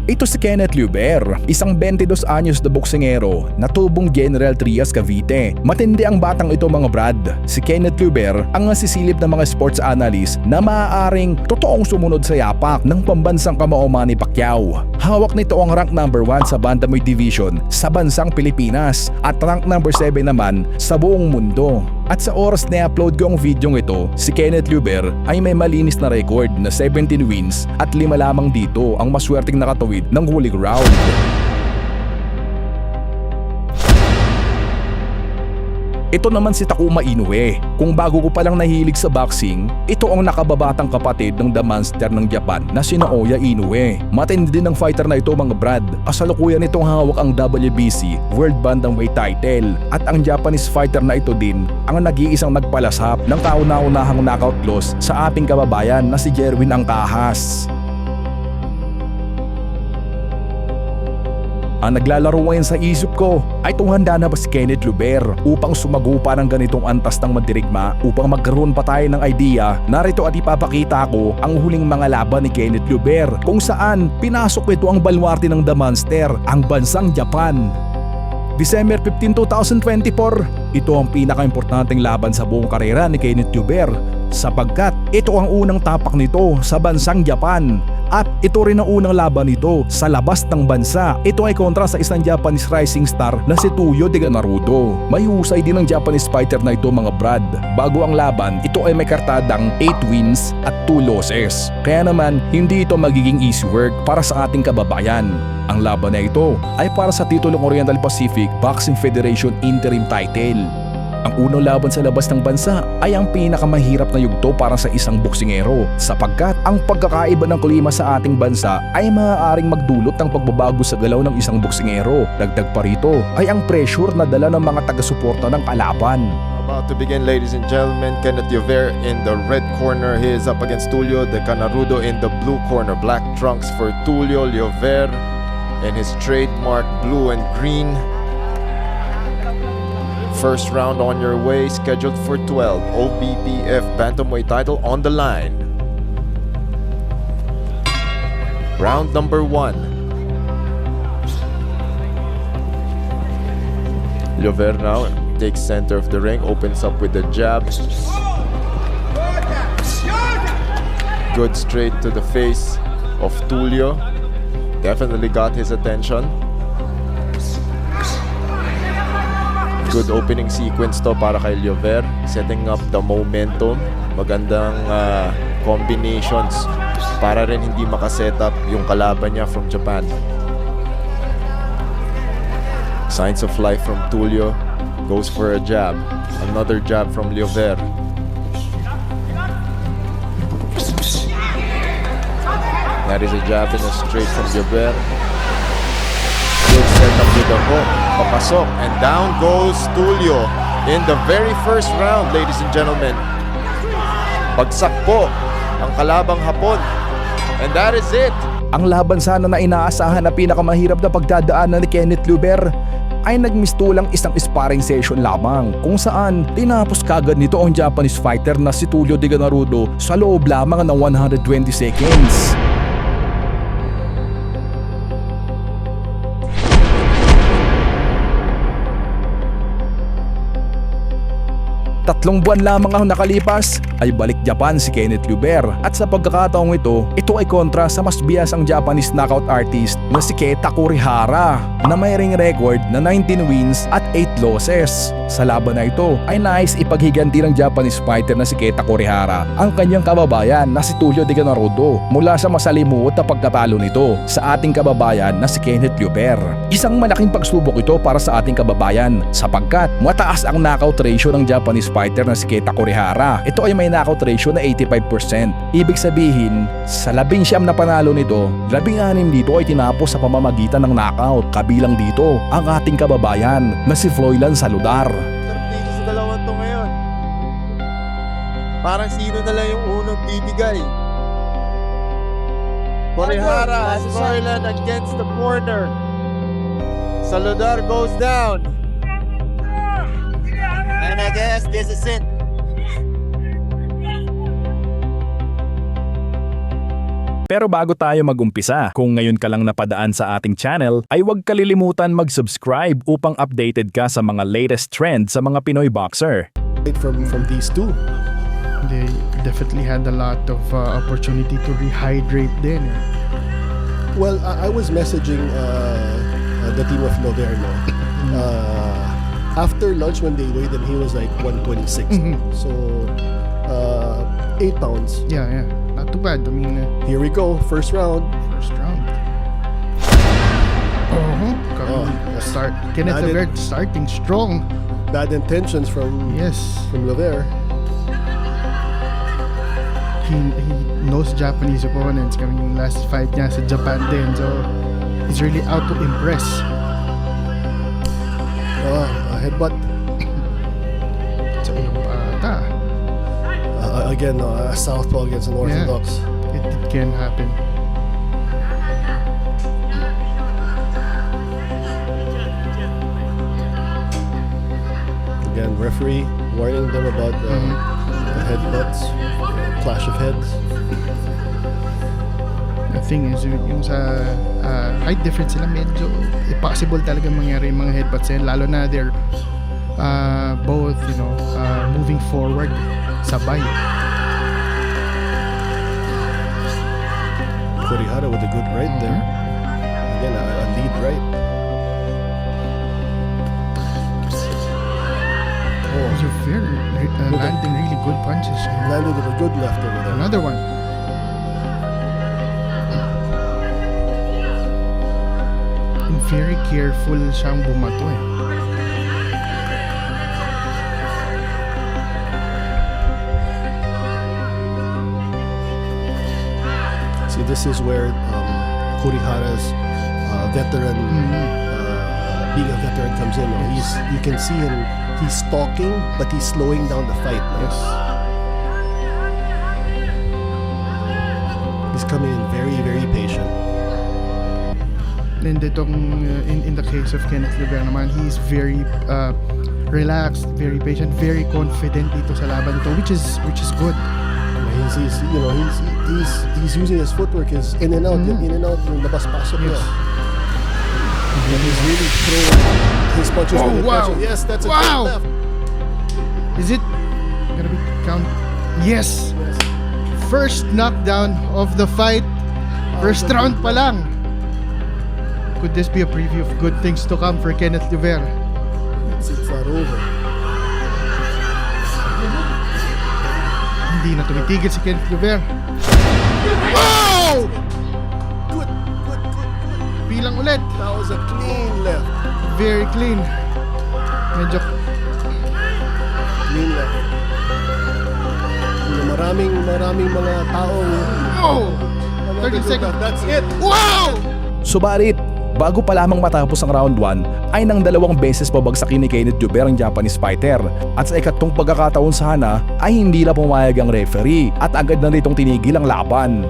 Ito si Kenneth Luber, isang 22 anyos na boksingero na tubong General Trias, Cavite. Matindi ang batang ito mga brad. Si Kenneth Luber ang nasisilip ng mga sports analyst na maaaring totoong sumunod sa yapak ng pambansang kamao Manny Pacquiao. Hawak nito ang rank number 1 sa bantamweight division sa bansang Pilipinas at rank number 7 naman sa buong mundo. At sa oras na i-upload ko ang video ito, si Kenneth Luber ay may malinis na record na 17 wins at 5 lamang dito ang maswerteng nakatawid ng huling round. Ito naman si Takuma Inoue. Kung bago ko palang nahilig sa boxing, ito ang nakababatang kapatid ng The Monster ng Japan na si Naoya Inoue. Matindi din ang fighter na ito mga brad. Kasalukuyan nitong hawak ang WBC World Bantamweight title at ang Japanese fighter na ito din ang nag-iisang nagpalasap ng kauna-unahang knockout loss sa ating kababayan na si Jerwin Angkahas. Ang naglalaro ngayon sa isip ko ay kung handa na ba si Kenneth Luber upang sumagupa ng ganitong antas ng madirigma upang magkaroon pa tayo ng idea. Narito at ipapakita ko ang huling mga laban ni Kenneth Luber kung saan pinasok ito ang baluarte ng The Monster, ang bansang Japan. December 15, 2024, ito ang pinaka-importanteng laban sa buong karera ni Kenneth Luber sapagkat ito ang unang tapak nito sa bansang Japan. At ito rin ang unang laban nito sa labas ng bansa. Ito ay kontra sa isang Japanese rising star na si Tuyo de Naruto. May husay din ng Japanese fighter na ito mga brad. Bago ang laban, ito ay may kartadang 8 wins at 2 losses. Kaya naman, hindi ito magiging easy work para sa ating kababayan. Ang laban na ito ay para sa titulong Oriental Pacific Boxing Federation Interim Title. Ang unang laban sa labas ng bansa ay ang pinakamahirap na yugto para sa isang boksingero sapagkat ang pagkakaiba ng klima sa ating bansa ay maaaring magdulot ng pagbabago sa galaw ng isang boksingero. Dagdag pa rito ay ang pressure na dala ng mga taga-suporta ng kalaban. About to begin, ladies and gentlemen. Kenneth Luber in the red corner. He is up against Tulio de Naruto in the blue corner. Black trunks for Tulio. Luber in his trademark blue and green. First round on your way, scheduled for 12. OBPF Bantamweight title on the line. Round number 1. Luber now takes center of the ring, opens up with the jab. Good straight to the face of Tulio. Definitely got his attention. Good opening sequence to para kay Luber, setting up the momentum. Magandang combinations para rin hindi makaset up yung kalaban niya from Japan. Signs of life from Tulio. Goes for a jab. Another jab from Luber. That is a jab and a straight from Luber. Good setup with the hook. Papasok, and down goes Tulio in the very first round, ladies and gentlemen. Bagsak po ang kalabang Hapon, and that is it. Ang laban sana na inaasahan na pinakamahirap na pagdadaanan ni Kenneth Luber ay nagmistulang isang sparring session lamang kung saan tinapos kagad nito ang Japanese fighter na si Tulio de Naruto sa loob lamang ng 120 seconds. 3 buwan lamang ang nakalipas ay balik Japan si Kenneth Luber at sa pagkakataong ito ay kontra sa mas biyasang Japanese knockout artist na si Keta Kurihara na may ring record na 19 wins at 8 losses. Sa laban na ito ay nais ipaghiganti ng Japanese fighter na si Keta Kurihara ang kanyang kababayan na si Tulio de Naruto mula sa masalimuot na pagkatalo nito sa ating kababayan na si Kenneth Luber. Isang malaking pagsubok ito para sa ating kababayan sapagkat mataas ang knockout ratio ng Japanese fighter na si Keta Kurihara. Ito ay may knockout ratio na 85%. Ibig sabihin, sa 19 na panalo nito, 16 dito ay tinapos sa pamamagitan ng knockout. Kabilang dito ang ating kababayan na si Froilan Saludar. Sa dalawang to ngayon. Parang sino na lang yung unang bibigay. Kurihara has Froilan against the corner. Saludar goes down. And I guess this is it. Pero bago tayo mag-umpisa, kung ngayon ka lang napadaan sa ating channel, ay huwag kalilimutan mag-subscribe upang updated ka sa mga latest trends sa mga Pinoy boxer. From these two. They definitely had a lot of opportunity to rehydrate then. Well, I was messaging the team of Noverno. After lunch when they weighed him, he was like 126. So 8 pounds. Yeah. Not too bad. I mean, Here we go, first round. first round. Kenneth Bad- Levert starting strong. Bad intentions from Yes. Lover. He knows Japanese opponents. Kaming last fight niya sa Japan din. So, he's really out to impress. A headbutt. Sa iyong pata. Again, a southpaw against an orthodox. It can happen. Again, referee warning them about the headbutts, clash of heads. The thing is, yung sa height difference sila, medyo impossible talaga mangyari yung mga headbutts yan. Lalo na they're both, moving forward sabay. Kurihara with a good right there. Again, a lead right. Those are very landing really good punches. Landed with a good left over there. Another one. And very careful siyang bumato eh. See, this is where Kurihara's veteran, being a veteran comes in. You can see him. He's stalking, but he's slowing down the fight. Yes. He's coming in very, very patient. And itong, in the case of Kenneth Levert naman, he's very relaxed, very patient, very confident dito sa laban ito, which is good. He's using his footwork, his in and out, yung labas-pasok niya. Yes. And he's really throwing his punches. Oh, really wow. punching. Yes, that's a Wow. good left. Is it gonna be count? Yes. Yes. First knockdown of the fight. First round pa lang. Could this be a preview of good things to come for Kenneth Levert? It's not over. Hindi na tumitigil si Kenneth Levert. Wow! Good. Bilang ulit. That was a clean left. Very clean. Medyo Clean left. Maraming mga taong. oh! Another 30 good seconds. left. That's it. Wow! Subalit, bago pa lamang matapos ang round 1, ay nang 2 beses pabagsakin ni Kenneth Levert ang Japanese fighter. At sa ikatlong pagkakataon sana ay hindi na pumayag ang referee at agad na ritong tinigil ang laban.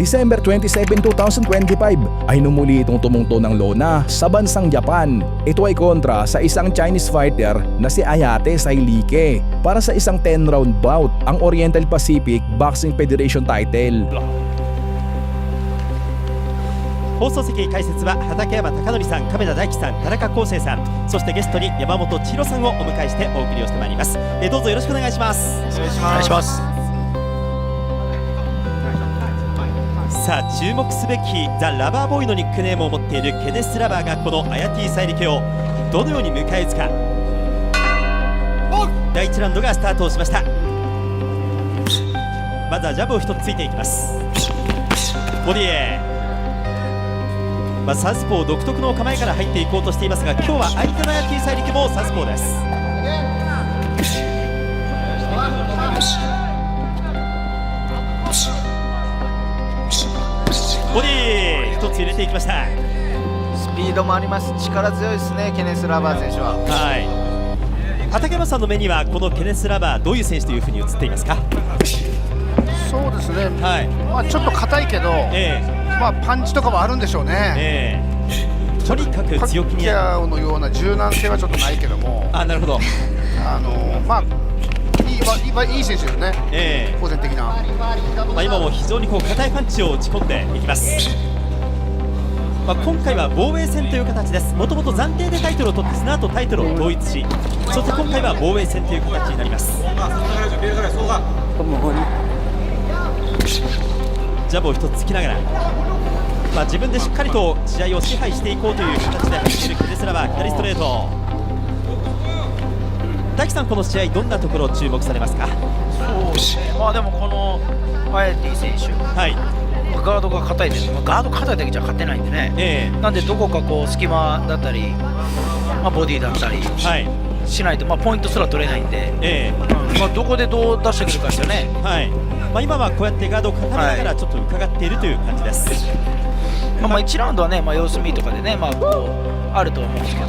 December 27, 2025 ay numuli itong tumungto ng lona sa bansang Japan. Ito ay kontra sa isang Chinese fighter na si Ayate Sailike para sa isang 10-round bout ang Oriental Pacific Boxing Federation title. 放送席解説は畠山貴則さん、亀田大樹さん、田中康生さん、そしてゲストに山本千尋さんをお迎えしてお送りをしてまいります。どうぞよろしくお願いします。お願いします。さあ注目すべきザ・ラバーボーイのニックネームを持っているケネス・ラバーがこのアヤティ・サイリケをどのように迎え撃つか。第1ラウンドがスタートをしました。まずはジャブを一つついていきます。ボディへ、サウスポー独特の構えから入っていこうとしていますが、今日は相手のアヤティ・サイリケもサウスポーです。ボディ一つ入れていきました。スピードもあります。力強いですね、ケネス・ラバー選手は。はい。畠山さんの目にはこのケネス・ラバーどういう選手というふうに映っていますか。そうですね、はい。ちょっと硬いけど、パンチとかはあるんでしょうね。とにかく強気にパッキャオのような柔軟性はちょっとないけども、なるほど。いいいい選手ですね、個人的な。今も非常に硬いパンチを打ち込んでいきます。今回は防衛戦という形です。もともと暫定でタイトルを取ってその後タイトルを統一し、そして今回は防衛戦という形になります。ジャブを一つ突きながら、自分でしっかりと試合を支配していこうという形で走っているケネスラバー、左ストレート。大樹さん、この試合どんなところを注目されますか？そうですね、でもこのアヤティ選手、ガードが硬いです。ガード硬いだけじゃ勝てないんでね、なんでどこか隙間だったり、ボディだったりしないと、ポイントすら取れないんで、どこでどう出してくるかですよね。今はこうやってガードを固めながらちょっと伺っているという感じです。1ラウンドはね、様子見とかでね、あると思うんですけど、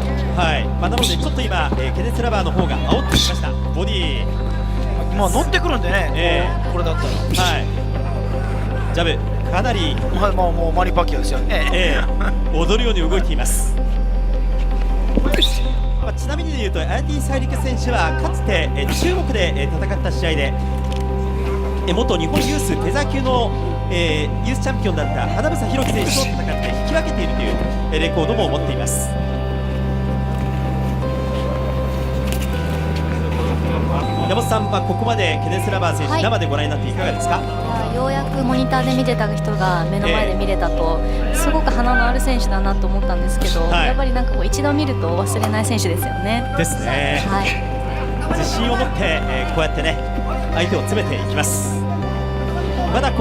なのでちょっと今、ケネスラバーの方が煽ってきました。ボディ乗ってくるんでね、これだったら、ジャブかなり、もうマニパキアですよね、踊るように動いています。ちなみに言うと、アヤティ・サイリク選手はかつて中国で戦った試合で元日本ユースフェザー級のユースチャンピオンだった花房弘樹選手と戦って引き分けているというレコードも持っています。山本さん、ここまでケネスラバー選手、生でご覧になっていかがですか？ようやくモニターで見てた人が目の前で見れたと、すごく花のある選手だなと思ったんですけど、やっぱり一度見ると忘れない選手ですよね。ですね。自信を持って、こうやってね相手を詰めていきます。まだアヤ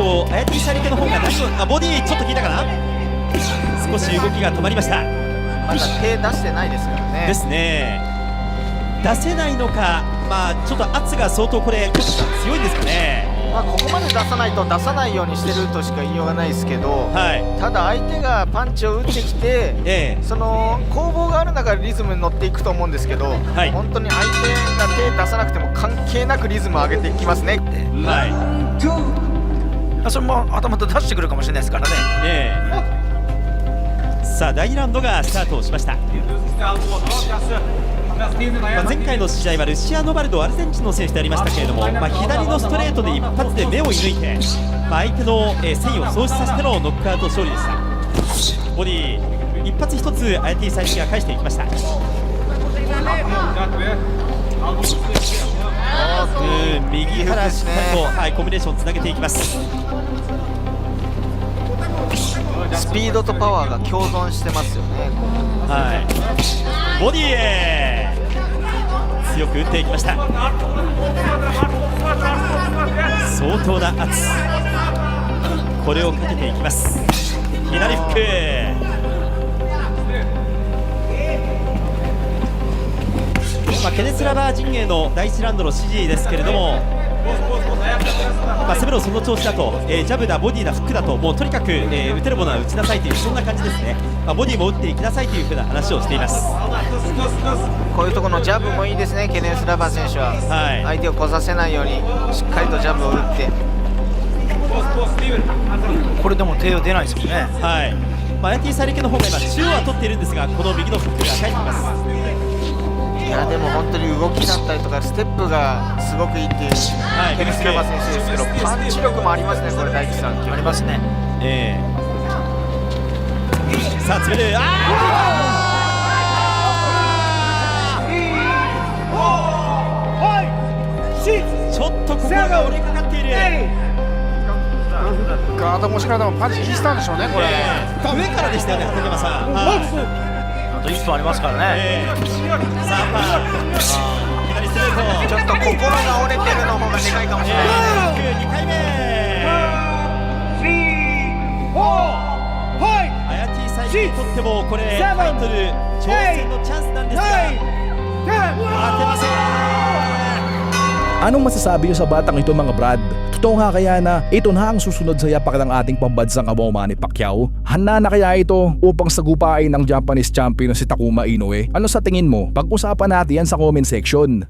ティ・サリクの方がボディちょっと効いたかな。少し動きが止まりました。まだ手出してないですからね。ですね。出せないのか、ちょっと圧が相当これ強いんですかね。ここまで出さないと出さないようにしてるとしか言いようがないですけど、ただ相手がパンチを打ってきて、その攻防がある中でリズムに乗っていくと思うんですけど、本当に相手が手出さなくても関係なくリズムを上げていきますねって。それも頭と出してくるかもしれないですからね。さあ第2ラウンドがスタートをしました。前回の試合はルシアノバルド、アルゼンチンの選手でありましたけれども、左のストレートで一発で目を射抜いて、相手の戦意を喪失させてのノックアウト勝利でした。ボディ一発一つアヤティ・サイリクが返していきました。右からしっかりと、コンビネーションをつなげていきます。スピードとパワーが共存してますよね。ボディへ強く打っていきました。相当な圧、これをかけていきます。左フック、ケネスラバー陣営の第1ラウンドの指示ですけれども、攻めろその調子だと、ジャブだ、ボディだ、フックだと、もうとにかく、打てるものは打ちなさいという、そんな感じですね。ボディも打っていきなさいというふうな話をしています。こういうところのジャブもいいですね、ケネスラバー選手は。相手を来させないようにしっかりとジャブを打って、これでも手を出ないですもんね。アヤティ・サリクの方が今中央は取っているんですが、この右のフックが返っています。いやでも本当に動きだったりとかステップがすごくいいっていう、ケネスラバー選手ですけど、パンチ力もありますね、これ大樹さん。ありますね。さあ詰める、ちょっとここが折れかかっている。ガードもしからもパンチ効いてたんでしょうね、これ。上からでしたよね、畠山さん。あと1分ありますからね。さあ左ストレート、ちょっと心が折れてるの方がでかいかもしれないね。2回目、アヤティ・サイリクにとってもこれタイトル挑戦のチャンスなんですが、当てません。Anong masasabi niyo sa batang ito mga Brad? Totoo nga kaya na ito na ang susunod sa yapak ng ating pambansang Abaw Manny Pacquiao? Handa na kaya ito upang sagupain ng Japanese champion na si Takuma Inoue? Ano sa tingin mo? Pag-usapan natin yan sa comment section.